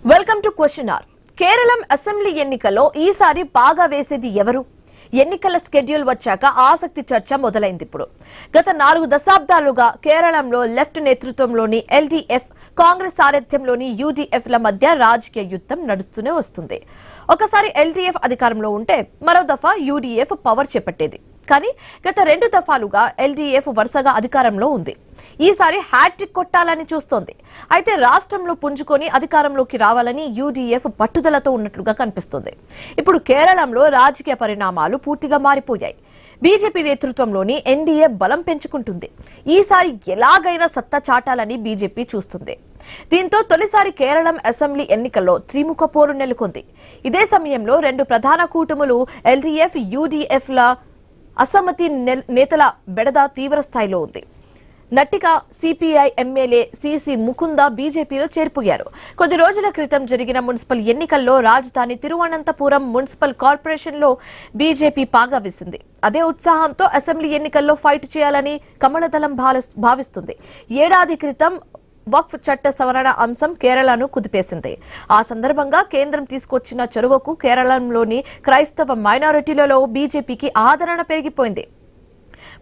Welcome to question hour. Keralam assembly ఎన్నికల్లో ఈసారి బాగా వేసేది ఎవరు? ఎన్నికల స్కెడ్యూల్ వచ్చాక ఆసక్తి చర్చ మొదలైంది. ఇప్పుడు గత 4 దశాబ్దాలుగా కేరళంలో లెఫ్ట్ నేతృత్వంలోని ఎల్డీఎఫ్, కాంగ్రెస్ సారథ్యంలోని యూడీఎఫ్ ల మధ్య రాజకీయ యుద్ధం నడుస్తూనే వస్తుంది. ఒకసారి ఎల్డీఎఫ్ అధికారంలో ఉంటే మరో దఫా యూడీఎఫ్ పవర్ చేపట్టేది. కానీ గత 2 దఫాలుగా ఎల్డీఎఫ్ వరుసగా అధికారంలో ఉంది. ఈసారి హ్యాట్రిక్ కొట్టాలని చూస్తోంది. అయితే రాష్ట్రంలో పుంజుకొని అధికారంలోకి రావాలని యూడీఎఫ్ పట్టుదలతో ఉన్నట్లుగా కనిపిస్తోంది. ఇప్పుడు కేరళంలో రాజకీయ పరిణామాలు పూర్తిగా మారిపోయాయి. బీజేపీ నేతృత్వంలోని ఎన్డీఏ బలం పెంచుకుంటుంది. ఈసారి ఎలాగైనా సత్తా చాటాలని బీజేపీ చూస్తుంది. దీంతో తొలిసారి కేరళం అసెంబ్లీ ఎన్నికల్లో త్రిముఖ పోరు నెలకొంది. ఇదే సమయంలో 2 ప్రధాన కూటములు ఎల్డీఎఫ్, యూడీఎఫ్ ల అసమ్మతి నేతల బెడద తీవ్ర స్థాయిలో ఉంది. నట్టిగా సిపిఐ ఎమ్మెల్యే సిసి ముకుంద బీజేపీలో చేరిపోయారు. కొద్ది రోజుల క్రితం జరిగిన మున్సిపల్ ఎన్నికల్లో రాజధాని తిరువనంతపురం మున్సిపల్ కార్పొరేషన్ లో బీజేపీ పాగా వేసింది. అదే ఉత్సాహంతో అసెంబ్లీ ఎన్నికల్లో ఫైట్ చేయాలని కమలదళం భావిస్తుంది. ఏడాది క్రితం వక్ఫ్ చట్ట సవరణ అంశం కేరళను కుదిపేసింది. ఆ సందర్భంగా కేంద్రం తీసుకొచ్చిన చొరవకు కేరళంలోని క్రైస్తవ మైనారిటీలలో బీజేపీకి ఆదరణ పెరిగిపోయింది.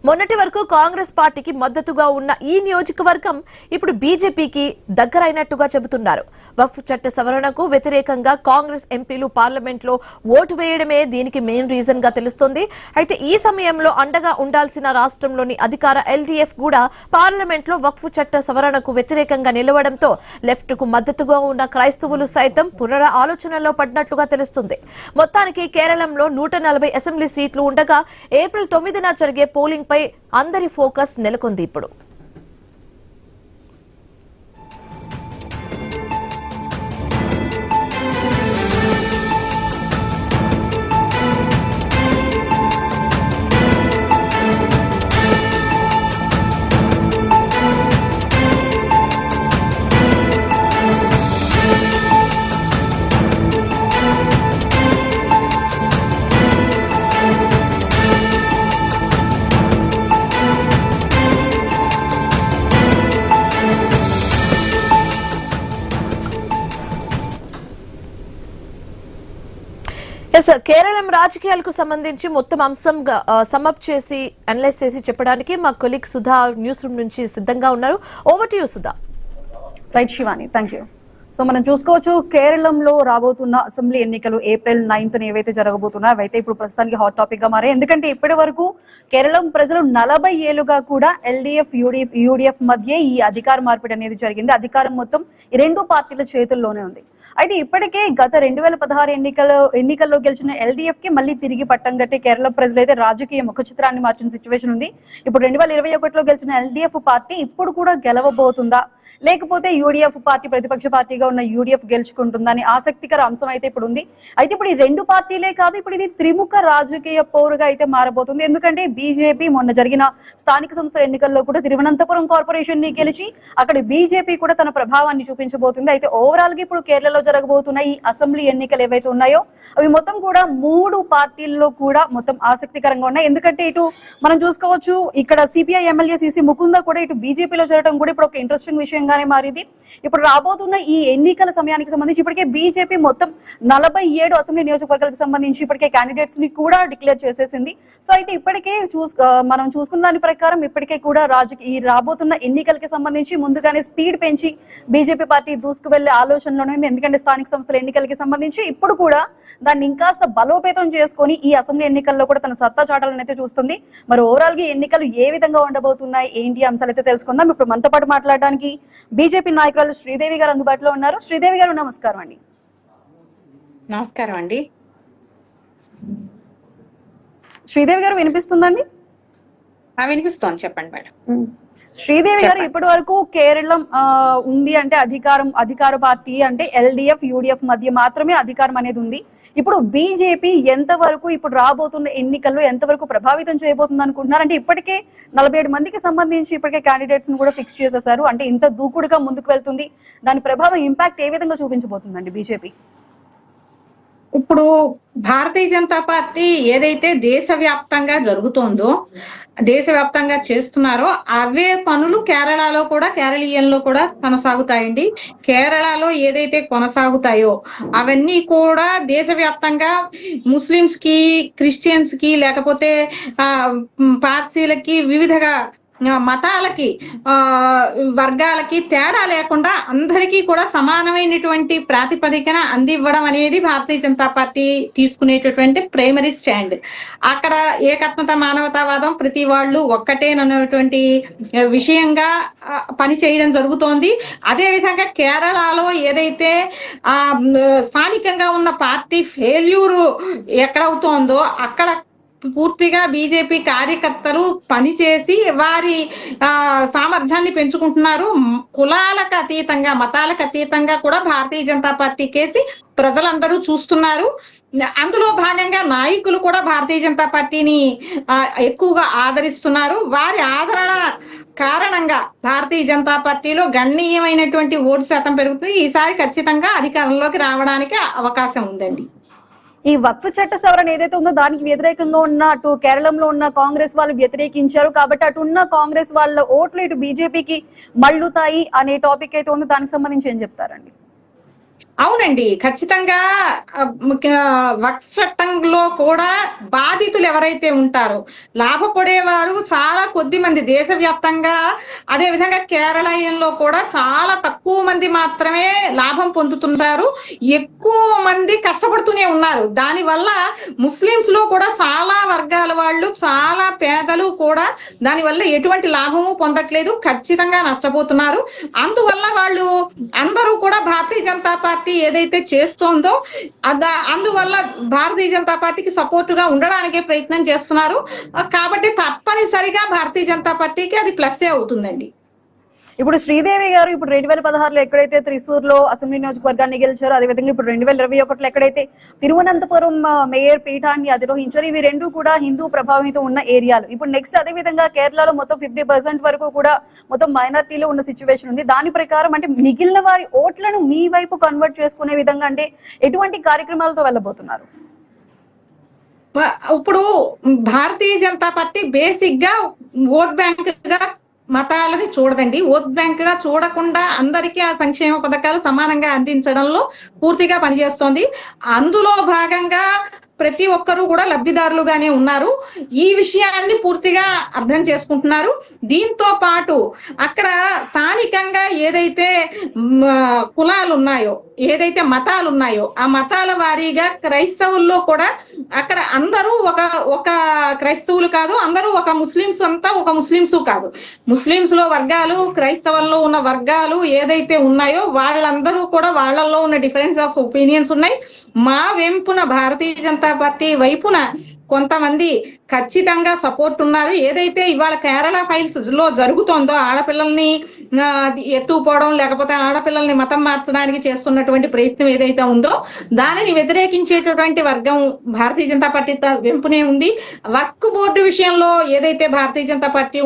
మొన్నటి వరకు కాంగ్రెస్ పార్టీకి మద్దతుగా ఉన్న ఈ నియోజకవర్గం ఇప్పుడు బీజేపీకి దగ్గరైనట్టుగా చెబుతున్నారు. వక్ఫ్ చట్ట సవరణకు వ్యతిరేకంగా కాంగ్రెస్ ఎంపీలు పార్లమెంట్ లో ఓటు వేయడమే దీనికి మెయిన్ రీజన్ గా తెలుస్తోంది. అయితే ఈ సమయంలో అండగా ఉండాల్సిన రాష్ట్రంలోని అధికార ఎల్డీఎఫ్ కూడా పార్లమెంట్ లో వక్ఫ్ చట్ట సవరణకు వ్యతిరేకంగా నిలవడంతో లెఫ్ట్ కు మద్దతుగా ఉన్న క్రైస్తవులు సైతం పునర ఆలోచనలో పడినట్లుగా తెలుస్తుంది. మొత్తానికి కేరళంలో 140 అసెంబ్లీ సీట్లు ఉండగా ఏప్రిల్ 9న జరిగే పోలింగ్ పై అందరి ఫోకస్ నెలకొంది. ఇప్పుడు కేరళం రాజకీయాలకు సంబంధించి మొత్తం అంశం సమప్ చేసి అనలైజ్ చేసి చెప్పడానికి మా కొలీగ్ సుధా న్యూస్ రూమ్ నుంచి సిద్ధంగా ఉన్నారు. Over to you Sudha. Right Shivani, thank you. So మనం చూసుకోవచ్చు, కేరళంలో రాబోతున్న అసెంబ్లీ ఎన్నికలు ఏప్రిల్ 9th ఏవైతే జరగబోతున్నాయో అవైతే ఇప్పుడు ప్రస్తుతానికి హాట్ టాపిక్ గా మారాయి. ఎందుకంటే ఇప్పటి వరకు కేరళం ప్రజలు 40 ఏళ్లుగా కూడా ఎల్డీఎఫ్, యూడీఎఫ్ మధ్య ఈ అధికార మార్పిడి అనేది జరిగింది. అధికారం మొత్తం ఈ 2 పార్టీల చేతుల్లోనే ఉంది. అయితే ఇప్పటికే గత 2016 ఎన్నికల్లో గెలిచిన ఎల్డీఎఫ్ కి మళ్ళీ తిరిగి పట్టం కట్టి కేరళ ప్రజలు అయితే రాజకీయ ముఖ చిత్రాన్ని మార్చిన సిచ్యువేషన్ ఉంది. ఇప్పుడు 2021లో గెలిచిన ఎల్డీఎఫ్ పార్టీ ఇప్పుడు కూడా గెలవబోతుందా, లేకపోతే యూడీఎఫ్ పార్టీ ప్రతిపక్ష పార్టీగా ఉన్న యూడీఎఫ్ గెలుచుకుంటుందా అని ఆసక్తికర అంశం అయితే ఇప్పుడు ఉంది. అయితే ఇప్పుడు ఈ 2 పార్టీలే కాదు, ఇప్పుడు ఇది త్రిముఖ రాజకీయ పోరుగా అయితే మారబోతుంది. ఎందుకంటే బీజేపీ మొన్న జరిగిన స్థానిక సంస్థల ఎన్నికల్లో కూడా తిరువనంతపురం కార్పొరేషన్ ని గెలిచి అక్కడ బీజేపీ కూడా తన ప్రభావాన్ని చూపించబోతుంది. అయితే ఓవరాల్ గా ఇప్పుడు కేరళలో జరగబోతున్న ఈ అసెంబ్లీ ఎన్నికలు ఏవైతే ఉన్నాయో అవి మొత్తం కూడా 3 పార్టీల్లో కూడా మొత్తం ఆసక్తికరంగా ఉన్నాయి. ఎందుకంటే ఇటు మనం చూసుకోవచ్చు, ఇక్కడ సిపిఐ ఎమ్మెల్యే సిసి ముకుంద కూడా ఇటు బీజేపీలో చేరడం కూడా ఇప్పుడు ఒక ఇంట్రెస్టింగ్ విషయం మారింది. ఇప్పుడు రాబోతున్న ఈ ఎన్నికల సమయానికి సంబంధించి ఇప్పటికే బీజేపీ మొత్తం 47 అసెంబ్లీ నియోజకవర్గాలకు సంబంధించి ఇప్పటికే క్యాండిడేట్స్ ని కూడా డిక్లేర్ చేసేసింది. సో అయితే ఇప్పటికే మనం చూసుకున్న దాని ప్రకారం ఇప్పటికే కూడా ఈ రాబోతున్న ఎన్నికలకి సంబంధించి ముందుగానే స్పీడ్ పెంచి బీజేపీ పార్టీ దూసుకు వెళ్లే ఆలోచనలోనే ఉంది. ఎందుకంటే స్థానిక సంస్థల ఎన్నికలకి సంబంధించి ఇప్పుడు కూడా దాన్ని ఇంకాస్త బలోపేతం చేసుకొని ఈ అసెంబ్లీ ఎన్నికల్లో కూడా తన సత్తా చాటాలని అయితే చూస్తుంది. మరి ఓవరాల్ గా ఎన్నికలు ఏ విధంగా ఉండబోతున్నాయి, ఏంటి అంశాలు అయితే తెలుసుకుందాం. ఇప్పుడు మనతో పాటు మాట్లాడడానికి బీజేపీ నాయకురాలు శ్రీదేవి గారు అందుబాటులో ఉన్నారు. శ్రీదేవి గారు నమస్కారం అండి. నమస్కారం అండి. శ్రీదేవి గారు వినిపిస్తుందండి? వినిపిస్తోంది, చెప్పండి మేడం. శ్రీదేవి గారు, ఇప్పటి వరకు కేరళం ఉంది అంటే అధికార పార్టీ అంటే ఎల్డీఎఫ్, యూడీఎఫ్ మధ్య మాత్రమే అధికారం అనేది ఉంది. ఇప్పుడు బీజేపీ ఎంతవరకు ఇప్పుడు రాబోతున్న ఎన్నికల్లో ఎంతవరకు ప్రభావితం చేయబోతుంది అనుకుంటున్నారు? అంటే ఇప్పటికే 47 మందికి సంబంధించి ఇప్పటికే క్యాండిడేట్స్ ను కూడా ఫిక్స్ చేసేసారు. అంటే ఇంత దూకుడుగా ముందుకు వెళ్తుంది, దాని ప్రభావం ఇంపాక్ట్ ఏ విధంగా చూపించబోతుందండి బీజేపీ? ఇప్పుడు భారతీయ జనతా పార్టీ ఏదైతే దేశవ్యాప్తంగా జరుగుతోందో, దేశవ్యాప్తంగా చేస్తున్నారో అవే పనులు కేరళలో కూడా, కేరళీయంలో కూడా కొనసాగుతాయండి. కేరళలో ఏదైతే కొనసాగుతాయో అవన్నీ కూడా దేశవ్యాప్తంగా ముస్లిమ్స్ కి, క్రిస్టియన్స్ కి, లేకపోతే పార్సీలకి, వివిధగా మతాలకి, వర్గాలకి తేడా లేకుండా అందరికీ కూడా సమానమైనటువంటి ప్రాతిపదికన అందివ్వడం అనేది భారతీయ జనతా పార్టీ తీసుకునేటటువంటి ప్రైమరీ స్టాండ్. అక్కడ ఏకత్మత, మానవతావాదం, ప్రతి వాళ్ళు ఒక్కటేనన్నటువంటి విషయంగా పని చేయడం జరుగుతోంది. అదే విధంగా కేరళలో ఏదైతే స్థానికంగా ఉన్న పార్టీ ఫెయిల్యూర్ ఎక్కడవుతోందో అక్కడ పూర్తిగా బీజేపీ కార్యకర్తలు పనిచేసి వారి సామర్థ్యాన్ని పెంచుకుంటున్నారు. కులాలకు అతీతంగా, మతాలకు అతీతంగా కూడా భారతీయ జనతా పార్టీ కేసి ప్రజలందరూ చూస్తున్నారు. అందులో భాగంగా నాయకులు కూడా భారతీయ జనతా పార్టీని ఎక్కువగా ఆదరిస్తున్నారు. వారి ఆదరణ కారణంగా భారతీయ జనతా పార్టీలో గణనీయమైనటువంటి ఓటు శాతం పెరుగుతుంది. ఈసారి ఖచ్చితంగా అధికారంలోకి రావడానికి అవకాశం ఉందండి. ఈ వక్ఫ్ చట్ట సవరణ ఏదైతే ఉందో దానికి వ్యతిరేకంగా ఉన్న అటు కేరళంలో ఉన్న కాంగ్రెస్ వాళ్ళు వ్యతిరేకించారు కాబట్టి అటు ఉన్న కాంగ్రెస్ వాళ్ళ ఓట్లు ఇటు బీజేపీకి మళ్ళుతాయి అనే టాపిక్ అయితే ఉందో దానికి సంబంధించి ఏం చెప్తారండి? అవునండి, ఖచ్చితంగా వక్ఫ్ చట్టంలో కూడా బాధితులు ఎవరైతే ఉంటారో, లాభపడేవారు చాలా కొద్ది మంది దేశవ్యాప్తంగా, అదే విధంగా కేరళలో కూడా చాలా తక్కువ మంది మాత్రమే లాభం పొందుతున్నారు. ఎక్కువ మంది కష్టపడుతూనే ఉన్నారు. దానివల్ల ముస్లింస్ లో కూడా చాలా వర్గాల వాళ్ళు, చాలా పేదలు కూడా దానివల్ల ఎటువంటి లాభము పొందట్లేదు, ఖచ్చితంగా నష్టపోతున్నారు. అందువల్ల వాళ్ళు అందరూ కూడా భారతీయ జనతా పార్టీ ఏదైతే చేస్తోందో అందువల్ల భారతీయ జనతా పార్టీకి సపోర్ట్ గా ఉండడానికే ప్రయత్నం చేస్తున్నారు. కాబట్టి తప్పనిసరిగా భారతీయ జనతా పార్టీకి అది ప్లస్ అవుతుందండి. ఇప్పుడు శ్రీదేవి గారు ఇప్పుడు 2016లో ఎక్కడైతే త్రిశూర్లో అసెంబ్లీ నియోజకవర్గాన్ని గెలిచారో, అదేవిధంగా ఇప్పుడు 2021లో ఎక్కడైతే తిరువనంతపురం మేయర్ పీఠాన్ని అధిరోహించారు, ఇవి రెండు కూడా హిందూ ప్రభావితం ఉన్న ఏరియాలు. ఇప్పుడు నెక్స్ట్ అదేవిధంగా కేరళలో మొత్తం 50% వరకు కూడా మొత్తం మైనారిటీలో ఉన్న సిచ్యువేషన్ ఉంది. దాని ప్రకారం అంటే మిగిలిన వారి ఓట్లను మీ వైపు కన్వర్ట్ చేసుకునే విధంగా అంటే ఎటువంటి కార్యక్రమాలతో వెళ్ళబోతున్నారు? ఇప్పుడు భారతీయ జనతా పార్టీ బేసిక్ గా ఓట్ బ్యాంక్ గా మతాలని చూడదండి. ఓట్ బ్యాంక్ గా చూడకుండా అందరికీ ఆ సంక్షేమ పథకాలు సమానంగా అందించడంలో పూర్తిగా పనిచేస్తోంది. అందులో భాగంగా ప్రతి ఒక్కరూ కూడా లబ్ధిదారులుగానే ఉన్నారు. ఈ విషయాన్ని పూర్తిగా అర్థం చేసుకుంటున్నారు. దీంతో పాటు అక్కడ స్థానికంగా ఏదైతే కులాలు ఉన్నాయో, ఏదైతే మతాలు ఉన్నాయో, ఆ మతాల వారీగా క్రైస్తవుల్లో కూడా అక్కడ అందరూ ఒక క్రైస్తవులు కాదు, అందరూ ఒక ముస్లింస్ అంతా ఒక ముస్లింస్ కాదు. ముస్లింస్ లో వర్గాలు, క్రైస్తవుల్లో ఉన్న వర్గాలు ఏదైతే ఉన్నాయో వాళ్ళందరూ కూడా వాళ్ళల్లో ఉన్న డిఫరెన్స్ ఆఫ్ ఒపీనియన్స్ ఉన్నాయి. మా వెంపున భారతీయ జనతా పార్టీ వైపున కొంతమంది ఖచ్చితంగా సపోర్ట్ ఉన్నారు. ఏదైతే ఇవాళ కేరళ ఫైల్స్ లో జరుగుతోందో, ఆడపిల్లల్ని ఎత్తుకుపోవడం, లేకపోతే ఆడపిల్లల్ని మతం మార్చడానికి చేస్తున్నటువంటి ప్రయత్నం ఏదైతే ఉందో దానిని వ్యతిరేకించేటటువంటి వర్గం భారతీయ జనతా పార్టీ వెంపునే ఉంది. వర్క్ బోర్డు విషయంలో ఏదైతే భారతీయ జనతా పార్టీ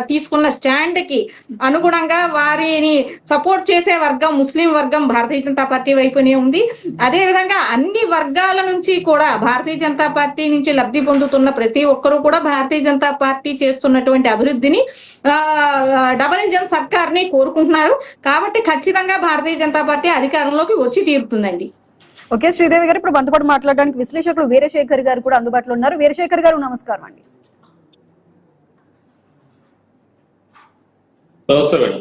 తీసుకున్న స్టాండ్ కి అనుగుణంగా వారిని సపోర్ట్ చేసే వర్గం, ముస్లిం వర్గం భారతీయ జనతా పార్టీ వైపునే ఉంది. అదే విధంగా అన్ని వర్గాల నుంచి కూడా భారతీయ జనతా పార్టీ నుంచి లబ్ధి పొందుతున్న ప్రతి ఒక్కరూ కూడా భారతీయ జనతా పార్టీ చేస్తున్నటువంటి అభివృద్ధిని, డబుల్ ఇంజన్ సర్కార్ ని కోరుకుంటున్నారు. కాబట్టి ఖచ్చితంగా భారతీయ జనతా పార్టీ అధికారంలోకి వచ్చి తీరుతుందండి. ఓకే శ్రీదేవి గారు, ఇప్పుడు మనతో పాటు మాట్లాడడానికి విశ్లేషకులు వీరశేఖర్ గారు కూడా అందుబాటులో ఉన్నారు. వీరశేఖర్ గారు నమస్కారం అండి. నమస్తే మేడం.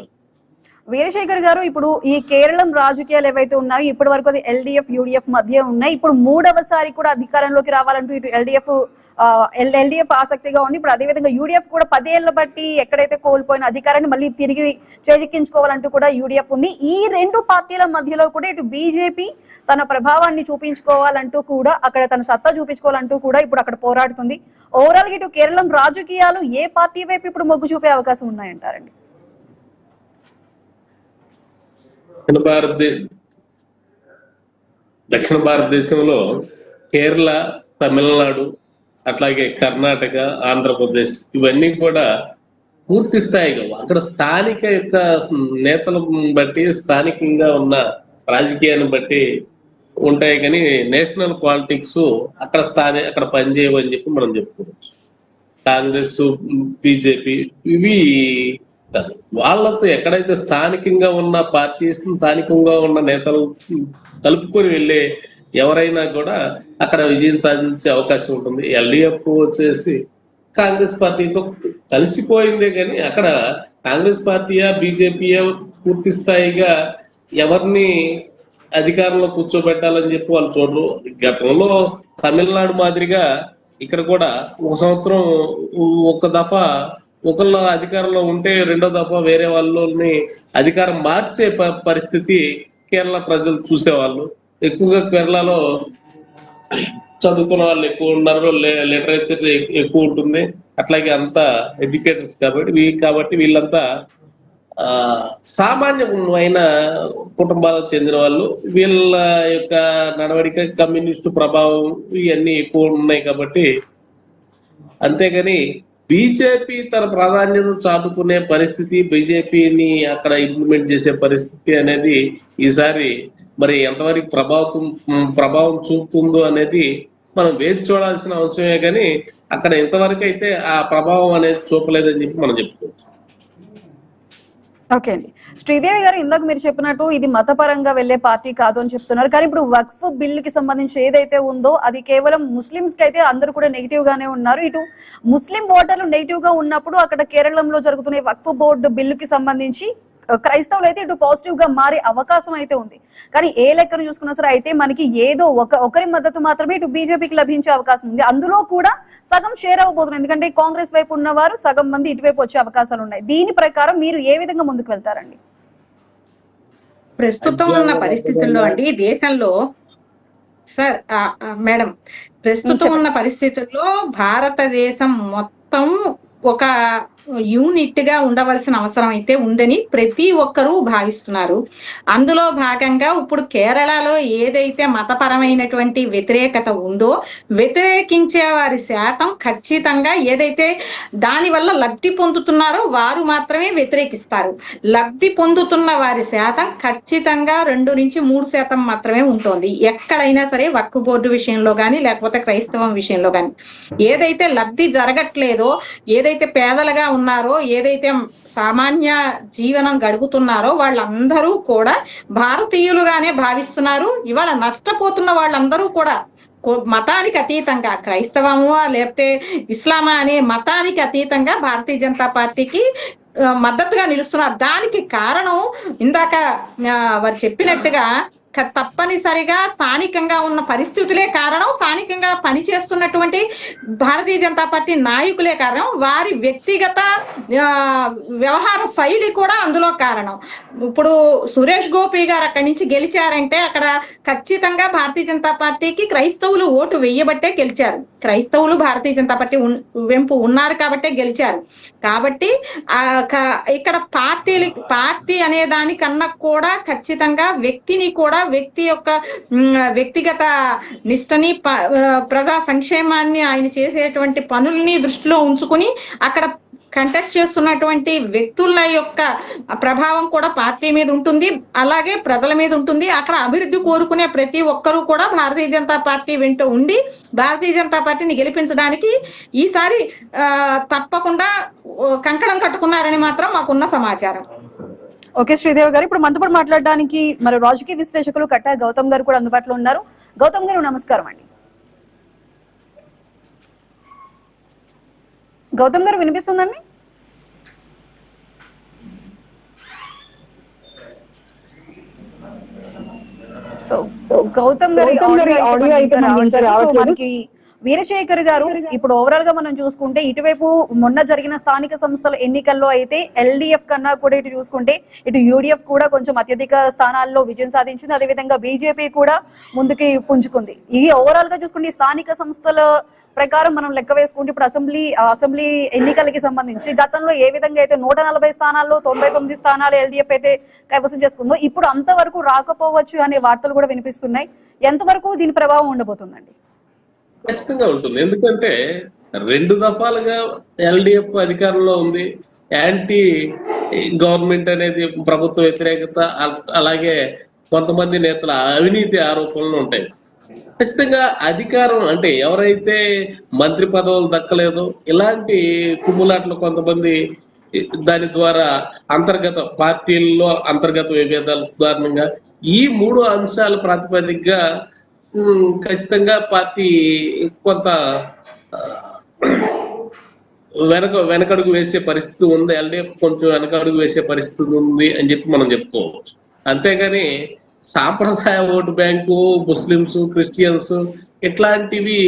వీరశేఖర్ గారు, ఇప్పుడు ఈ కేరళం రాజకీయాలు ఏవైతే ఉన్నాయో ఇప్పటి వరకు అది ఎల్డీఎఫ్ యూడీఎఫ్ మధ్య ఉన్నాయి. ఇప్పుడు మూడవసారి కూడా అధికారంలోకి రావాలంటూ ఇటు ఎల్డీఎఫ్ ఆసక్తిగా ఉంది. ఇప్పుడు అదేవిధంగా యూడీఎఫ్ కూడా 10 ఏళ్ల బట్టి ఎక్కడైతే కోల్పోయిన అధికారాన్ని మళ్ళీ తిరిగి చేజిక్కించుకోవాలంటూ కూడా యూడీఎఫ్ ఉంది. ఈ రెండు పార్టీల మధ్యలో కూడా ఇటు బీజేపీ తన ప్రభావాన్ని చూపించుకోవాలంటూ కూడా, అక్కడ తన సత్తా చూపించుకోవాలంటూ కూడా ఇప్పుడు అక్కడ పోరాడుతుంది. ఓవరాల్ గా ఇటు కేరళం రాజకీయాలు ఏ పార్టీ వైపు ఇప్పుడు మొగ్గు చూపే అవకాశం ఉన్నాయంటారండి? దక్షిణ భారతదేశంలో కేరళ, తమిళనాడు, అట్లాగే కర్ణాటక, ఆంధ్రప్రదేశ్ ఇవన్నీ కూడా పూర్తి స్థాయిగా అక్కడ స్థానిక యొక్క నేతలను బట్టి, స్థానికంగా ఉన్న రాజకీయాన్ని బట్టి ఉంటాయి కానీ నేషనల్ పాలిటిక్స్ అక్కడ పనిచేయవు అని చెప్పి మనం చెప్పుకోవచ్చు. కాంగ్రెస్, బీజేపీ ఇవి కాదు. వాళ్ళతో ఎక్కడైతే స్థానికంగా ఉన్న పార్టీస్, స్థానికంగా ఉన్న నేతలు కలుపుకొని వెళ్ళే ఎవరైనా కూడా అక్కడ విజయం సాధించే అవకాశం ఉంటుంది. ఎల్డిఎఫ్ వచ్చేసి కాంగ్రెస్ పార్టీతో కలిసిపోయిందే కానీ అక్కడ కాంగ్రెస్ పార్టీయా బీజేపీయా పూర్తి స్థాయిగా ఎవరిని అధికారంలో కూర్చోబెట్టాలని చెప్పి వాళ్ళు చూడరు. గతంలో తమిళనాడు మాదిరిగా ఇక్కడ కూడా ఒక సంవత్సరం ఒక దఫా ఒకళ్ళ అధికారంలో ఉంటే రెండో దఫా వేరే వాళ్ళని అధికారం మార్చే పరిస్థితి కేరళ ప్రజలు చూసేవాళ్ళు. ఎక్కువగా కేరళలో చదువుకున్న వాళ్ళు ఎక్కువ ఉన్నారు, లిటరేచర్ ఎక్కువ ఉంటుంది, అట్లాగే అంతా ఎడ్యుకేటర్స్ కాబట్టి వీళ్ళంతా సామాన్యమైన కుటుంబాలకు చెందిన వాళ్ళు. వీళ్ళ యొక్క నడవడిక కమ్యూనిస్టు ప్రభావం ఇవన్నీ ఎక్కువ ఉన్నాయి కాబట్టి. అంతేగాని బీజేపీ తన ప్రాధాన్యత చాటుకునే పరిస్థితి, బీజేపీని అక్కడ ఇంప్లిమెంట్ చేసే పరిస్థితి అనేది ఈసారి మరి ఎంతవరకు ప్రభావం చూపుతుందో అనేది మనం వేచి చూడాల్సిన అవసరమే కానీ అక్కడ ఎంతవరకు అయితే ఆ ప్రభావం అనేది చూపలేదని చెప్పి మనం చెప్పుకోవచ్చు. ఓకే అండి. శ్రీదేవి గారు, ఇందాక మీరు చెప్పినట్టు ఇది మతపరంగా వెళ్లే పార్టీ కాదు అని చెప్తున్నారు. కానీ ఇప్పుడు వక్ఫ్ బిల్లుకి సంబంధించి ఏదైతే ఉందో అది కేవలం ముస్లింస్ కి అయితే అందరూ కూడా నెగిటివ్ గానే ఉన్నారు. ఇటు ముస్లిం ఓటర్లు నెగిటివ్ గా ఉన్నప్పుడు అక్కడ కేరళంలో జరుగుతున్న వక్ఫ్ బోర్డు బిల్లుకి సంబంధించి క్రైస్తవులు అయితే ఇటు పాజిటివ్ గా మారే అవకాశం అయితే ఉంది. కానీ ఏ లెక్కను చూసుకున్నా సరే అయితే మనకి ఏదో ఒకరి మద్దతు మాత్రమే ఇటు బీజేపీకి లభించే అవకాశం ఉంది. అందులో కూడా సగం షేర్ అవ్వబోతుంది. ఎందుకంటే కాంగ్రెస్ వైపు ఉన్నవారు సగం మంది ఇటువైపు వచ్చే అవకాశాలు ఉన్నాయి. దీని ప్రకారం మీరు ఏ విధంగా ముందుకు వెళ్తారండి? ప్రస్తుతం ఉన్న పరిస్థితుల్లో అండి దేశంలో సార్ మేడం, ప్రస్తుతం ఉన్న పరిస్థితుల్లో భారతదేశం మొత్తం ఒక యూనిట్ గా ఉండవలసిన అవసరం అయితే ఉందని ప్రతి ఒక్కరూ భావిస్తున్నారు. అందులో భాగంగా ఇప్పుడు కేరళలో ఏదైతే మతపరమైనటువంటి వ్యతిరేకత ఉందో వ్యతిరేకించే వారి శాతం ఖచ్చితంగా ఏదైతే దానివల్ల లబ్ధి పొందుతున్నారో వారు మాత్రమే వ్యతిరేకిస్తారు. లబ్ధి పొందుతున్న వారి శాతం ఖచ్చితంగా 2 నుంచి 3% మాత్రమే ఉంటుంది. ఎక్కడైనా సరే వక్ఫ్ బోర్డు విషయంలో కానీ లేకపోతే క్రైస్తవం విషయంలో కానీ ఏదైతే లబ్ధి జరగట్లేదో, ఏదైతే పేదలుగా ఉన్నారో, ఏదైతే సామాన్య జీవనం గడుపుతున్నారో వాళ్ళందరూ కూడా భారతీయులుగానే భావిస్తున్నారు. ఇవాళ నష్టపోతున్న వాళ్ళందరూ కూడా మతానికి అతీతంగా, క్రైస్తవమా లేకపోతే ఇస్లామా అనే మతానికి అతీతంగా భారతీయ జనతా పార్టీకి మద్దతుగా నిలుస్తున్నారు. దానికి కారణం ఇందాక వారు చెప్పినట్టుగా తప్పనిసరిగా స్థానికంగా ఉన్న పరిస్థితులే కారణం, స్థానికంగా పనిచేస్తున్నటువంటి భారతీయ జనతా పార్టీ నాయకులే కారణం, వారి వ్యక్తిగత వ్యవహార శైలి కూడా అందులో కారణం. ఇప్పుడు సురేష్ గోపి గారు అక్కడి నుంచి గెలిచారంటే అక్కడ ఖచ్చితంగా భారతీయ జనతా పార్టీకి క్రైస్తవులు ఓటు వెయ్యబట్టే గెలిచారు. క్రైస్తవులు భారతీయ జనతా పార్టీ వెంపు ఉన్నారు కాబట్టే గెలిచారు. కాబట్టి ఇక్కడ పార్టీ అనే దానికన్నా కూడా ఖచ్చితంగా వ్యక్తిని కూడా, వ్యక్తి యొక్క వ్యక్తిగత నిష్టని, ప్రజా సంక్షేమాన్ని, ఆయన చేసేటువంటి పనుల్ని దృష్టిలో ఉంచుకుని అక్కడ కంటెస్ట్ చేస్తున్నటువంటి వ్యక్తుల యొక్క ప్రభావం కూడా పార్టీ మీద ఉంటుంది, అలాగే ప్రజల మీద ఉంటుంది. అక్కడ అభివృద్ధి కోరుకునే ప్రతి ఒక్కరూ కూడా భారతీయ జనతా పార్టీ వెంట ఉండి భారతీయ జనతా పార్టీని గెలిపించడానికి ఈసారి తప్పకుండా కంకణం కట్టుకున్నారని మాత్రం మాకున్న సమాచారం. ఓకే శ్రీదేవి గారు, ఇప్పుడు మనతో పాటు మాట్లాడడానికి మరి రాజకీయ విశ్లేషకులు కట్టా గౌతమ్ గారు కూడా అందుబాటులో ఉన్నారు. గౌతమ్ గారు నమస్కారం అండి. గౌతమ్ గారు వినిపిస్తుందండి? సో గౌతమ్ గారి ఆడియో అయితే మనకి వీరశేఖర్ గారు, ఇప్పుడు ఓవరాల్ గా మనం చూసుకుంటే ఇటువైపు మొన్న జరిగిన స్థానిక సంస్థల ఎన్నికల్లో అయితే ఎల్డిఎఫ్ కన్నా కూడా ఇటు చూసుకుంటే ఇటు యూడిఎఫ్ కూడా కొంచెం అత్యధిక స్థానాల్లో విజయం సాధించింది. అదేవిధంగా బీజేపీ కూడా ముందుకి పుంజుకుంది. ఇవి ఓవరాల్ గా చూసుకుంటే స్థానిక సంస్థల ప్రకారం మనం లెక్క వేసుకుంటే ఇప్పుడు అసెంబ్లీ ఎన్నికలకి సంబంధించి గతంలో ఏ విధంగా అయితే 140 స్థానాల్లో 99 స్థానాలు ఎల్డిఎఫ్ అయితే కైవసం చేసుకుందో ఇప్పుడు అంతవరకు రాకపోవచ్చు అనే వార్తలు కూడా వినిపిస్తున్నాయి. ఎంతవరకు దీని ప్రభావం ఉండబోతుందండి? ఖచ్చితంగా ఉంటుంది. ఎందుకంటే 2 దఫాలుగా ఎల్డిఎఫ్ అధికారంలో ఉంది. యాంటీ గవర్నమెంట్ అనేది ప్రభుత్వ వ్యతిరేకత, అలాగే కొంతమంది నేతల అవినీతి ఆరోపణలు ఉంటాయి. ఖచ్చితంగా అధికారం అంటే ఎవరైతే మంత్రి పదవులు దక్కలేదో ఇలాంటి కుమ్ములాట్లు కొంతమంది దాని ద్వారా పార్టీల్లో అంతర్గత విభేదాల కారణంగా ఈ 3 అంశాల ప్రాతిపదికగా ఖచ్చితంగా పార్టీ కొంత వెనకడుగు వేసే పరిస్థితి ఉంది, ఎల్డీఎఫ్ కొంచెం వెనకడుగు వేసే పరిస్థితి ఉంది అని చెప్పి మనం చెప్పుకోవచ్చు. అంతేగాని సాంప్రదాయ ఓటు బ్యాంకు ముస్లింస్, క్రిస్టియన్స్ ఇట్లాంటివి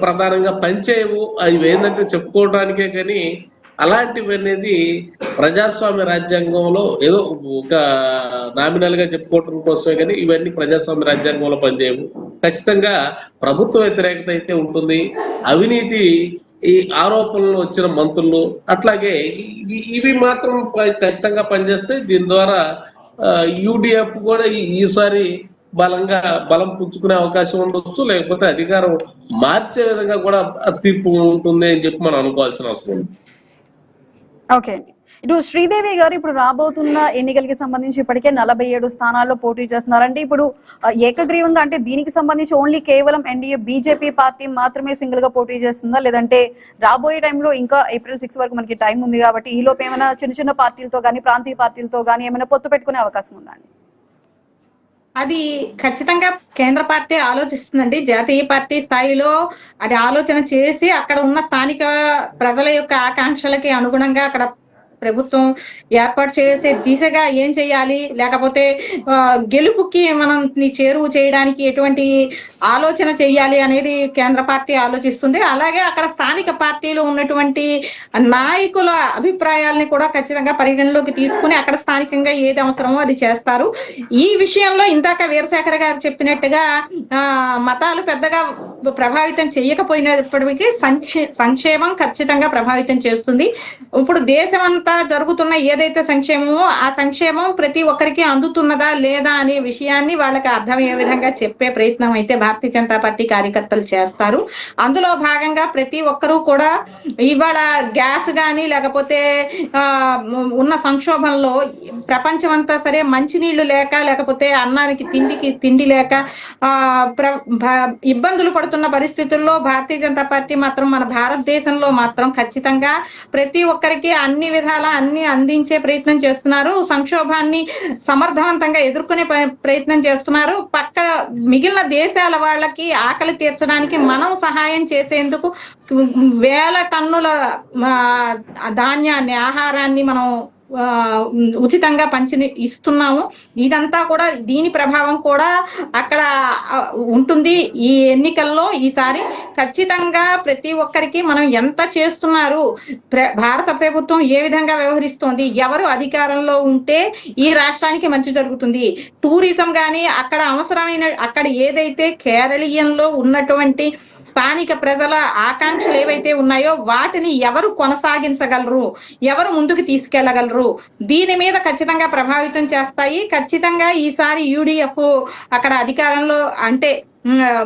ప్రధానంగా పనిచేయవు. అవి ఏంటంటే చెప్పుకోవడానికే, కానీ అలాంటివి అనేది ప్రజాస్వామ్య రాజ్యాంగంలో ఏదో ఒక నామినల్ గా చెప్పుకోవడం కోసమే, కానీ ఇవన్నీ ప్రజాస్వామ్య రాజ్యాంగంలో పనిచేయవు. ఖచ్చితంగా ప్రభుత్వ వ్యతిరేకత అయితే ఉంటుంది. అవినీతి ఈ ఆరోపణలు వచ్చిన మంత్రులు అట్లాగే ఇవి మాత్రం ఖచ్చితంగా పనిచేస్తే దీని ద్వారా యూడిఎఫ్ కూడా ఈసారి బలం పుంజుకునే అవకాశం ఉండొచ్చు, లేకపోతే అధికారం మార్చే విధంగా కూడా తీర్పు ఉంటుంది అని చెప్పి మనం అనుకోవాల్సిన అవసరం ఉంది. ఓకే అండి. ఇటు శ్రీదేవి గారు ఇప్పుడు రాబోతున్న ఎన్నికలకి సంబంధించి ఇప్పటికే 47 స్థానాల్లో పోటీ చేస్తున్నారంటే ఇప్పుడు ఏకగ్రీవంగా అంటే దీనికి సంబంధించి ఓన్లీ కేవలం ఎన్డీఏ బీజేపీ పార్టీ మాత్రమే సింగిల్ గా పోటీ చేస్తుందా, లేదంటే రాబోయే టైంలో ఇంకా ఏప్రిల్ 6 వరకు మనకి టైం ఉంది కాబట్టి ఈ లోపు ఏమైనా చిన్న చిన్న పార్టీలతో కానీ ప్రాంతీయ పార్టీలతో కానీ ఏమైనా పొత్తు పెట్టుకునే అవకాశం ఉందా అండి? అది ఖచ్చితంగా కేంద్ర పార్టీ ఆలోచిస్తుందండి. జాతీయ పార్టీ స్థాయిలో అది ఆలోచన చేసి అక్కడ ఉన్న స్థానిక ప్రజల యొక్క ఆకాంక్షలకి అనుగుణంగా అక్కడ ప్రభుత్వం ఏర్పాటు చేసే దిశగా ఏం చేయాలి, లేకపోతే గెలుపుకి మనం చేరువు చేయడానికి ఎటువంటి ఆలోచన చేయాలి అనేది కేంద్ర పార్టీ ఆలోచిస్తుంది. అలాగే అక్కడ స్థానిక పార్టీలు ఉన్నటువంటి నాయకుల అభిప్రాయాలని కూడా ఖచ్చితంగా పరిగణలోకి తీసుకుని అక్కడ స్థానికంగా ఏది అవసరమో అది చేస్తారు. ఈ విషయంలో ఇందాక వీరశేఖర్ గారు చెప్పినట్టుగా మతాలు పెద్దగా ప్రభావితం చేయకపోయినప్పటికీ సంక్షేమం ఖచ్చితంగా ప్రభావితం చేస్తుంది. ఇప్పుడు దేశమంతా జరుగుతున్న ఏదైతే సంక్షేమమో ఆ సంక్షేమం ప్రతి ఒక్కరికి అందుతున్నదా లేదా అనే విషయాన్ని వాళ్ళకి అర్థమయ్యే విధంగా చెప్పే ప్రయత్నం అయితే భారతీయ జనతా పార్టీ కార్యకర్తలు చేస్తారు. అందులో భాగంగా ప్రతి ఒక్కరూ కూడా ఇవాళ గ్యాస్ కానీ లేకపోతే ఉన్న సంక్షోభంలో ప్రపంచం అంతా సరే మంచినీళ్లు లేక లేకపోతే అన్నానికి తిండి లేక ఇబ్బందులు పడుతున్న పరిస్థితుల్లో భారతీయ జనతా పార్టీ మాత్రం మన భారతదేశంలో మాత్రం ఖచ్చితంగా ప్రతి ఒక్కరికి అన్ని విధాల అన్ని అందించే ప్రయత్నం చేస్తున్నారు. సంక్షోభాన్ని సమర్థవంతంగా ఎదుర్కొనే ప్రయత్నం చేస్తున్నారు. మిగిలిన దేశాల వాళ్ళకి ఆకలి తీర్చడానికి మనం సహాయం చేసేందుకు వేల టన్నుల ధాన్యాన్ని, ఆహారాన్ని మనం ఉచితంగా ఇస్తున్నాము. ఇదంతా కూడా దీని ప్రభావం కూడా అక్కడ ఉంటుంది. ఈ ఎన్నికల్లో ఈసారి ఖచ్చితంగా ప్రతి ఒక్కరికి మనం ఎంత చేస్తున్నారు, భారత ప్రభుత్వం ఏ విధంగా వ్యవహరిస్తోంది, ఎవరు అధికారంలో ఉంటే ఈ రాష్ట్రానికి మంచి జరుగుతుంది, టూరిజం కానీ అక్కడ అవసరమైన అక్కడ ఏదైతే కేరళీయంలో ఉన్నటువంటి స్థానిక ప్రజల ఆకాంక్షలు ఏవైతే ఉన్నాయో వాటిని ఎవరు కొనసాగించగలరు, ఎవరు ముందుకు తీసుకెళ్లగలరు, దీని మీద ఖచ్చితంగా ప్రభావితం చేస్తాయి. ఖచ్చితంగా ఈసారి యూడిఎఫ్ అక్కడ అధికారంలో అంటే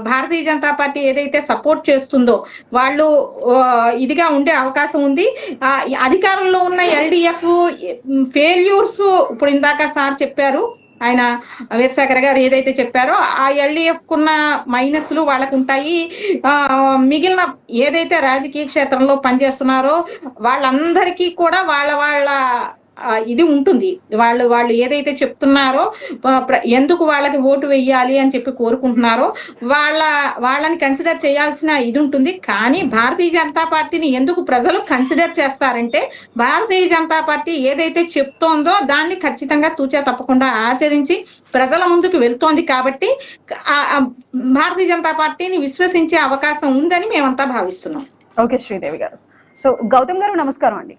భారతీయ జనతా పార్టీ ఏదైతే సపోర్ట్ చేస్తుందో వాళ్ళు ఇదిగా ఉండే అవకాశం ఉంది. అధికారంలో ఉన్న ఎల్డిఎఫ్ ఫెయిల్యూర్స్ ఇప్పుడు ఇందాక సార్ చెప్పారు, ఆయన వీరశేఖర్ గారు ఏదైతే చెప్పారో ఆ ఎల్డిఎఫ్ కున్న మైనస్లు వాళ్ళకు ఉంటాయి. మిగిలిన ఏదైతే రాజకీయ క్షేత్రంలో పనిచేస్తున్నారో వాళ్ళందరికీ కూడా వాళ్ళ ఇది ఉంటుంది. వాళ్ళు ఏదైతే చెప్తున్నారో ఎందుకు వాళ్ళకి ఓటు వేయాలి అని చెప్పి కోరుకుంటున్నారో వాళ్ళని కన్సిడర్ చేయాల్సిన ఇది ఉంటుంది. కానీ భారతీయ జనతా పార్టీని ఎందుకు ప్రజలు కన్సిడర్ చేస్తారంటే భారతీయ జనతా పార్టీ ఏదైతే చెప్తోందో దాన్ని ఖచ్చితంగా తూచా తప్పకుండా ఆచరించి ప్రజల ముందుకు వెళ్తోంది కాబట్టి భారతీయ జనతా పార్టీని విశ్వసించే అవకాశం ఉందని మేమంతా భావిస్తున్నాం. ఓకే శ్రీదేవి గారు. సో గౌతమ్ గారు నమస్కారం అండి.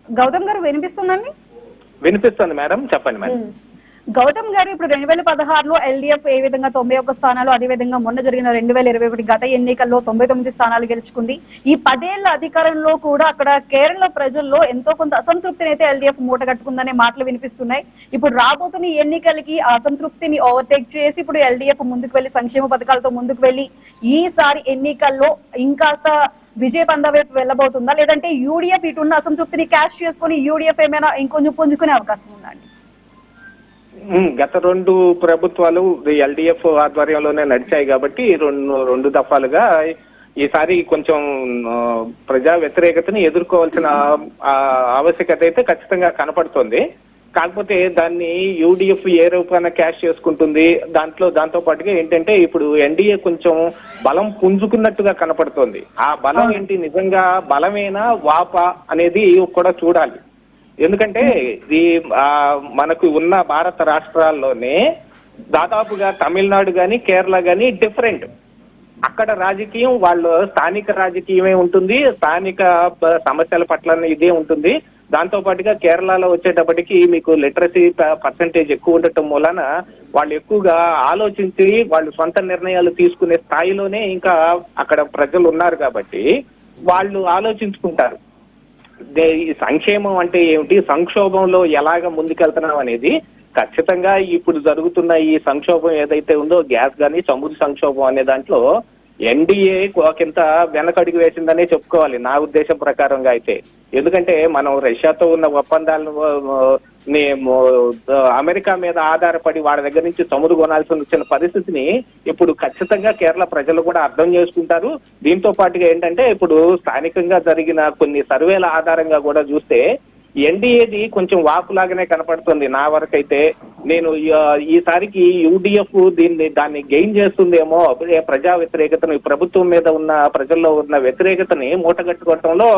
గౌతమ్ గారు వినిపిస్తుందండి? వినిపిస్తుంది మేడం, చెప్పండి మేడం. గౌతమ్ గారు, ఇప్పుడు 2016లో ఎల్డీఎఫ్ ఏ విధంగా 91 స్థానాలు, అదే విధంగా మొన్న జరిగిన 2021 గత ఎన్నికల్లో 99 స్థానాలు గెలుచుకుంది. ఈ 10 ఏళ్ల అధికారంలో కూడా అక్కడ కేరళ ప్రజల్లో ఎంతో కొంత అసంతృప్తిని అయితే ఎల్డీఎఫ్ మూటగట్టుకుందనే మాటలు వినిపిస్తున్నాయి. ఇప్పుడు రాబోతున్న ఎన్నికలకి ఆ అసంతృప్తిని ఓవర్టేక్ చేసి ఇప్పుడు ఎల్డీఎఫ్ ముందుకు వెళ్లి సంక్షేమ పథకాలతో ముందుకు వెళ్లి ఈసారి ఎన్నికల్లో ఇంకాస్త విజయ పంద వైపు వెళ్ళబోతుందా, లేదంటే యూడీఎఫ్ ఇటున్న అసంతృప్తిని క్యాష్ చేసుకుని యూడీఎఫ్ ఏమైనా ఇంకొంచెం పుంజుకునే అవకాశం ఉందండి? గత 2 ప్రభుత్వాలు ఎల్డీఎఫ్ ఆధ్వర్యంలోనే నడిచాయి కాబట్టి రెండు దఫాలుగా ఈసారి కొంచెం ప్రజా వ్యతిరేకతని ఎదుర్కోవాల్సిన ఆవశ్యకత అయితే ఖచ్చితంగా కనపడుతోంది. కాకపోతే దాన్ని యూడీఎఫ్ ఏ రూపాన క్యాష్ చేసుకుంటుంది, దాంతో పాటుగా ఏంటంటే ఇప్పుడు ఎన్డీఏ కొంచెం బలం పుంజుకున్నట్టుగా కనపడుతోంది. ఆ బలం ఏంటి, నిజంగా బలమేనా వాపా అనేది కూడా చూడాలి. ఎందుకంటే ఇది మనకు ఉన్న భారత రాష్ట్రాల్లోనే దాదాపుగా తమిళనాడు కానీ కేరళ కానీ డిఫరెంట్. అక్కడ రాజకీయం వాళ్ళు స్థానిక రాజకీయమే ఉంటుంది, స్థానిక సమస్యల పట్ల ఇదే ఉంటుంది. దాంతో పాటుగా కేరళలో వచ్చేటప్పటికి మీకు లిటరసీ పర్సంటేజ్ ఎక్కువ ఉండటం మూలన వాళ్ళు ఎక్కువగా ఆలోచించి వాళ్ళు సొంత నిర్ణయాలు తీసుకునే స్థాయిలోనే ఇంకా అక్కడ ప్రజలు ఉన్నారు కాబట్టి వాళ్ళు ఆలోచించుకుంటారు. ఈ సంక్షేమం అంటే ఏమిటి, సంక్షోభంలో ఎలాగ ముందుకెళ్తున్నాం అనేది ఖచ్చితంగా ఇప్పుడు జరుగుతున్న ఈ సంక్షోభం ఏదైతే ఉందో గ్యాస్ కానీ చమురు సంక్షోభం అనే దాంట్లో ఎన్డీఏ ఒకంత వెనకడుగు వేసిందనే చెప్పుకోవాలి నా ఉద్దేశం ప్రకారంగా అయితే. ఎందుకంటే మనం రష్యాతో ఉన్న ఒప్పందాలను అమెరికా మీద ఆధారపడి వాడి దగ్గర నుంచి చమురు కొనాల్సి వచ్చిన పరిస్థితిని ఇప్పుడు ఖచ్చితంగా కేరళ ప్రజలు కూడా అర్థం చేసుకుంటారు. దీంతో పాటుగా ఏంటంటే ఇప్పుడు స్థానికంగా జరిగిన కొన్ని సర్వేల ఆధారంగా కూడా చూస్తే ఎన్డీఏది కొంచెం వాపులాగానే కనపడుతుంది నా వరకైతే. నేను ఈసారికి యూడీఎఫ్ దాన్ని గెయిన్ చేస్తుందేమో, ప్రజా వ్యతిరేకతను ప్రభుత్వం మీద ఉన్న ప్రజల్లో ఉన్న వ్యతిరేకతని మూటగట్టుకోవడంలో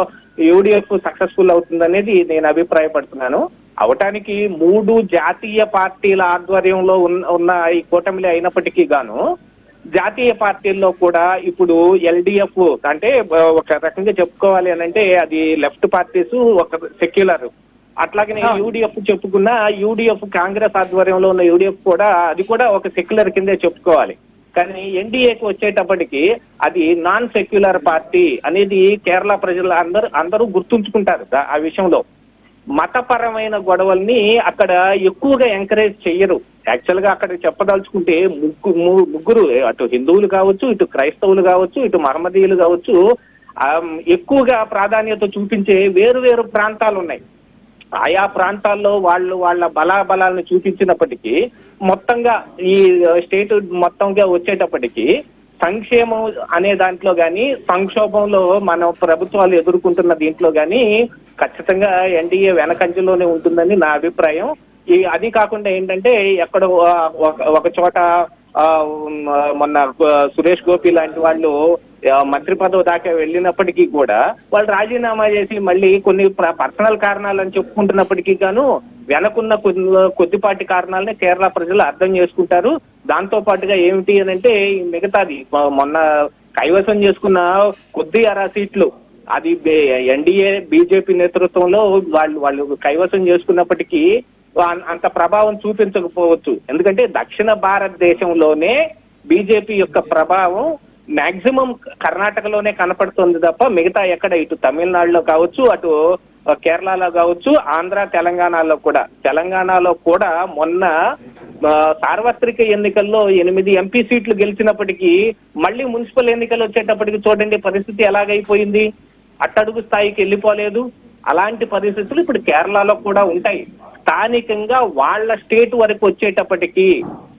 యూడీఎఫ్ సక్సెస్ఫుల్ అవుతుందనేది నేను అభిప్రాయపడుతున్నాను. అవటానికి 3 జాతీయ పార్టీల ఆధ్వర్యంలో ఉన్న ఈ కూటమిలే అయినప్పటికీ గాను జాతీయ పార్టీల్లో కూడా ఇప్పుడు ఎల్డీఎఫ్ అంటే ఒక రకంగా చెప్పుకోవాలి అని అంటే అది లెఫ్ట్ పార్టీస్, ఒక సెక్యులర్. అట్లాగనే యూడీఎఫ్ చెప్పుకున్న యూడీఎఫ్ కాంగ్రెస్ ఆధ్వర్యంలో ఉన్న యూడీఎఫ్ కూడా అది కూడా ఒక సెక్యులర్ కిందే చెప్పుకోవాలి. కానీ ఎన్డీఏకి వచ్చేటప్పటికి అది నాన్ సెక్యులర్ పార్టీ అనేది కేరళ ప్రజలు అందరూ గుర్తుంచుకుంటారు. ఆ విషయంలో మతపరమైన గొడవల్ని అక్కడ ఎక్కువగా ఎంకరేజ్ చెయ్యరు. యాక్చువల్ గా అక్కడ చెప్పదలుచుకుంటే ముగ్గురు అటు హిందువులు కావచ్చు, ఇటు క్రైస్తవులు కావచ్చు, ఇటు మహమ్మదీయులు కావచ్చు, ఎక్కువగా ప్రాధాన్యత చూపించే వేరు ప్రాంతాలు ఉన్నాయి. ఆయా ప్రాంతాల్లో వాళ్ళ బలాబలాలను చూపించినప్పటికీ మొత్తంగా ఈ స్టేట్ మొత్తంగా వచ్చేటప్పటికి సంక్షేమం అనే దాంట్లో కానీ సంక్షోభంలో మన ప్రభుత్వాలు ఎదుర్కొంటున్న దీంట్లో కానీ ఖచ్చితంగా ఎన్డీఏ వెనకంజలోనే ఉంటుందని నా అభిప్రాయం. అది కాకుండా ఏంటంటే ఎక్కడ ఒక చోట మొన్న సురేష్ గోపి లాంటి వాళ్ళు మంత్రి పదవి దాకా వెళ్ళినప్పటికీ కూడా వాళ్ళు రాజీనామా చేసి మళ్ళీ కొన్ని పర్సనల్ కారణాలని చెప్పుకుంటున్నప్పటికీ గాను వెనకున్న కొద్దిపాటి కారణాలని కేరళ ప్రజలు అర్థం చేసుకుంటారు. దాంతో పాటుగా ఏమిటి అని అంటే మిగతాది మొన్న కైవసం చేసుకున్న కొద్ది 6 సీట్లు అది ఎన్డీఏ బీజేపీ నేతృత్వంలో వాళ్ళు కైవసం చేసుకున్నప్పటికీ అంత ప్రభావం చూపించకపోవచ్చు. ఎందుకంటే దక్షిణ భారతదేశంలోనే బీజేపీ యొక్క ప్రభావం మాక్సిమం కర్ణాటకలోనే కనపడుతుంది తప్ప మిగతా ఎక్కడ ఇటు తమిళనాడులో కావచ్చు, అటు కేరళలో కావచ్చు, ఆంధ్ర తెలంగాణలో కూడా మొన్న సార్వత్రిక ఎన్నికల్లో 8 ఎంపీ సీట్లు గెలిచినప్పటికీ మళ్ళీ మున్సిపల్ ఎన్నికలు వచ్చేటప్పటికి చూడండి పరిస్థితి ఎలాగైపోయింది, అట్టడుగు స్థాయికి వెళ్ళిపోలేదు. అలాంటి పరిస్థితులు ఇప్పుడు కేరళలో కూడా ఉంటాయి. స్థానికంగా వాళ్ళ స్టేట్ వరకు వచ్చేటప్పటికి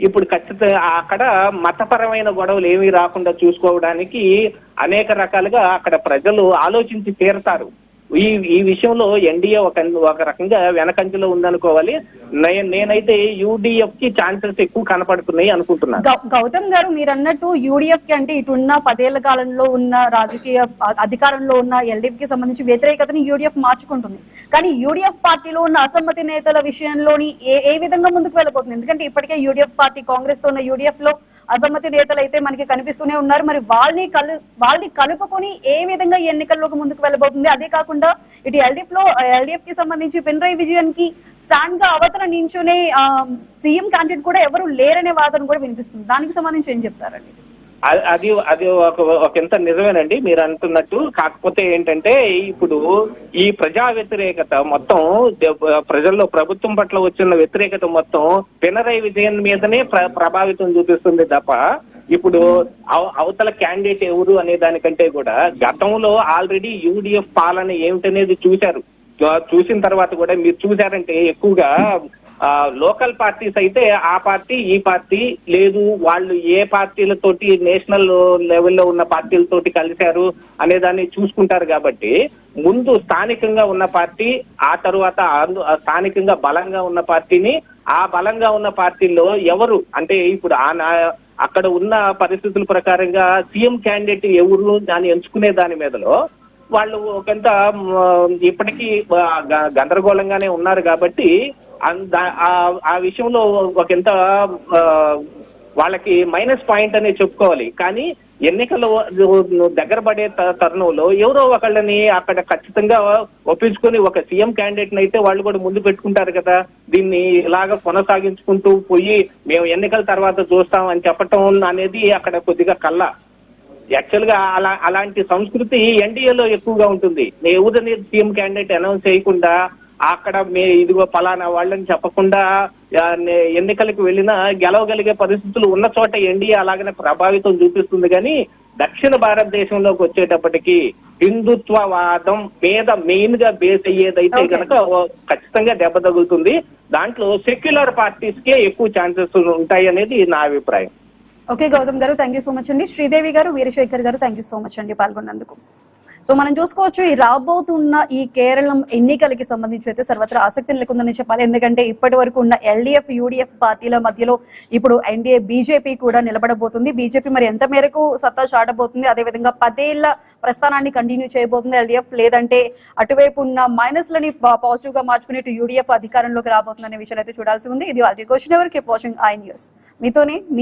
ఇప్పుడు ఖచ్చితంగా అక్కడ మతపరమైన గొడవలు ఏమీ రాకుండా చూసుకోవడానికి అనేక రకాలుగా అక్కడ ప్రజలు ఆలోచించి తీరతారు. ఈ విషయంలో ఎన్డీఏ ఒక రకంగా వెనకంజలో ఉందనుకోవాలి. నేనైతే యూడీఎఫ్ కి ఛాన్సెస్ ఎక్కువ కనపడుతున్నాయి అనుకుంటున్నాను. గౌతమ్ గారు, మీరు అన్నట్టు యూడీఎఫ్ కి అంటే ఇటున్న 10 ఏళ్ల కాలంలో ఉన్న రాజకీయ అధికారంలో ఉన్న ఎల్డీఎఫ్ కి సంబంధించి వ్యతిరేకతని యూడీఎఫ్ మార్చుకుంటుంది. కానీ యూడీఎఫ్ పార్టీలో ఉన్న అసమ్మతి నేతల విషయంలోని ఏ విధంగా ముందుకు వెళ్ళబోతుంది? ఎందుకంటే ఇప్పటికే యూడీఎఫ్ పార్టీ కాంగ్రెస్ తో ఉన్న యూడీఎఫ్ లో అసమ్మతి నేతలు అయితే మనకి కనిపిస్తూనే ఉన్నారు. మరి వాళ్ళని కలుపుకొని ఏ విధంగా ఎన్నికల్లోకి ముందుకు వెళ్ళబోతుంది? అదే కాకుండా కాకుండా ఇటు ఎల్డిఎఫ్ కి సంబంధించి పినరయి విజయన్ కి స్టాండ్ గా అవతల నించునే సీఎం క్యాండిడేట్ కూడా ఎవరు లేరనే వాదన కూడా వినిపిస్తుంది. దానికి సంబంధించి ఏం చెప్తారండి? అది అది ఒక ఎంత నిజమేనండి మీరు అంటున్నట్టు. కాకపోతే ఏంటంటే ఇప్పుడు ఈ ప్రజా వ్యతిరేకత మొత్తం ప్రజల్లో ప్రభుత్వం పట్ల వచ్చిన వ్యతిరేకత మొత్తం పినరయి విజయన్ మీదనే ప్రభావితం చూపిస్తుంది తప్ప ఇప్పుడు అవతల క్యాండిడేట్ ఎవరు అనే దానికంటే కూడా గతంలో ఆల్రెడీ యూడిఎఫ్ పాలన ఏమిటనేది చూసిన తర్వాత కూడా మీరు చూసారంటే ఎక్కువగా లోకల్ పార్టీస్ అయితే ఆ పార్టీ ఈ పార్టీ లేదు, వాళ్ళు ఏ పార్టీలతోటి నేషనల్ లెవెల్లో ఉన్న పార్టీలతోటి కలిశారు అనే దాన్ని చూసుకుంటారు. కాబట్టి ముందు స్థానికంగా ఉన్న పార్టీ, ఆ తరువాత స్థానికంగా బలంగా ఉన్న పార్టీని, ఆ బలంగా ఉన్న పార్టీల్లో ఎవరు అంటే ఇప్పుడు అక్కడ ఉన్న పరిస్థితుల ప్రకారంగా సీఎం క్యాండిడేట్ ఎవరు అని ఎంచుకునే దాని మీదలో వాళ్ళు ఒకంత ఇప్పటికీ గందరగోళంగానే ఉన్నారు. కాబట్టి ఆ విషయంలో ఒకంత వాళ్ళకి మైనస్ పాయింట్ అనే చెప్పుకోవాలి. కానీ ఎన్నికలు దగ్గర పడే తరుణంలో ఎవరో ఒకళ్ళని అక్కడ ఖచ్చితంగా ఒప్పించుకొని ఒక సీఎం క్యాండిడేట్ అయితే వాళ్ళు కూడా ముందు పెట్టుకుంటారు కదా. దీన్ని ఇలాగ కొనసాగించుకుంటూ పోయి మేము ఎన్నికల తర్వాత చూస్తాం అని చెప్పటం అనేది అక్కడ కొద్దిగా కల్లా. యాక్చువల్ గా అలాంటి సంస్కృతి ఎన్డీఏలో ఎక్కువగా ఉంటుంది. ఎవరిని సీఎం క్యాండిడేట్ అనౌన్స్ చేయకుండా అక్కడ ఇదిగో పలానా వాళ్ళని చెప్పకుండా ఎన్నికలకు వెళ్ళినా గెలవగలిగే పరిస్థితులు ఉన్న చోట ఎన్డీఏ అలాగనే ప్రభావితం చూపిస్తుంది. కానీ దక్షిణ భారతదేశంలోకి వచ్చేటప్పటికి హిందుత్వవాదం మీద మెయిన్ గా బేస్ అయ్యేదైతే కనుక ఖచ్చితంగా దెబ్బ తగులుతుంది. దాంట్లో సెక్యులర్ పార్టీస్ కే ఎక్కువ ఛాన్సెస్ ఉంటాయి అనేది నా అభిప్రాయం. ఓకే గౌతమ్ గారు, థ్యాంక్ యూ సో మచ్ అండి. శ్రీదేవి గారు, వీరశేఖర్ గారు, థ్యాంక్ యూ సో మచ్ అండి పాల్గొన్నందుకు. సో మనం చూసుకోవచ్చు ఈ రాబోతున్న ఈ కేరళం ఎన్నికలకి సంబంధించి అయితే సర్వత్రా ఆసక్తి నెలకొందని చెప్పాలి. ఎందుకంటే ఇప్పటి వరకు ఉన్న ఎల్డిఎఫ్ యూడిఎఫ్ పార్టీల మధ్యలో ఇప్పుడు ఎన్డీఏ బీజేపీ కూడా నిలబడబోతుంది. బీజేపీ మరి ఎంత మేరకు సత్తా చాటబోతుంది, అదేవిధంగా 10 ఏళ్ల ప్రస్థానాన్ని కంటిన్యూ చేయబోతుంది ఎల్డిఎఫ్, లేదంటే అటువైపు ఉన్న మైనస్లని పాజిటివ్ గా మార్చుకుని ఇటు యూడిఎఫ్ అధికారంలోకి రాబోతుంది అనే విషయాలు అయితే చూడాల్సి ఉంది. ఇది question ever. Keep watching I news. మీతోనే